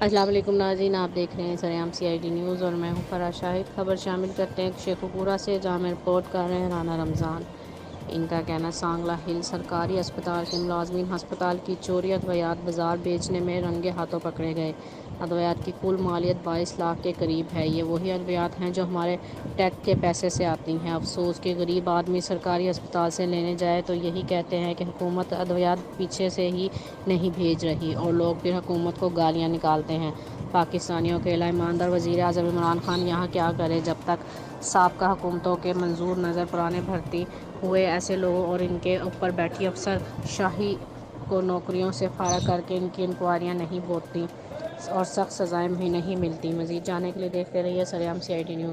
السلام علیکم ناظرین، آپ دیکھ رہے ہیں سریام سی آئی ڈی نیوز اور میں ہوں فرا شاہد۔ خبر شامل کرتے ہیں شیخوپورہ سے، جہاں میں رپورٹ کر رہے ہیں رانا رمضان۔ ان کا کہنا سانگلہ ہل سرکاری اسپتال کے ملازمین ہسپتال کی چوری ادویات بازار بیچنے میں رنگے ہاتھوں پکڑے گئے۔ ادویات کی کل مالیت 22 لاکھ کے قریب ہے۔ یہ وہی ادویات ہیں جو ہمارے ٹیکس کے پیسے سے آتی ہیں۔ افسوس کہ غریب آدمی سرکاری اسپتال سے لینے جائے تو یہی کہتے ہیں کہ حکومت ادویات پیچھے سے ہی نہیں بھیج رہی، اور لوگ پھر حکومت کو گالیاں نکالتے ہیں۔ پاکستانیوں کے اعلیٰ ایماندار وزیر اعظم عمران خان یہاں کیا کریں جب تک سابقہ حکومتوں کے منظور نظر پرانے بھرتی ہوئے ایسے لوگوں اور ان کے اوپر بیٹھی افسر شاہی کو نوکریوں سے فارغ کر کے ان کی انکوائریاں نہیں ہوتی اور سخت سزائیں بھی نہیں ملتی۔ مزید جاننے کے لیے دیکھتے رہیے سریام سی آئی ڈی نیوز۔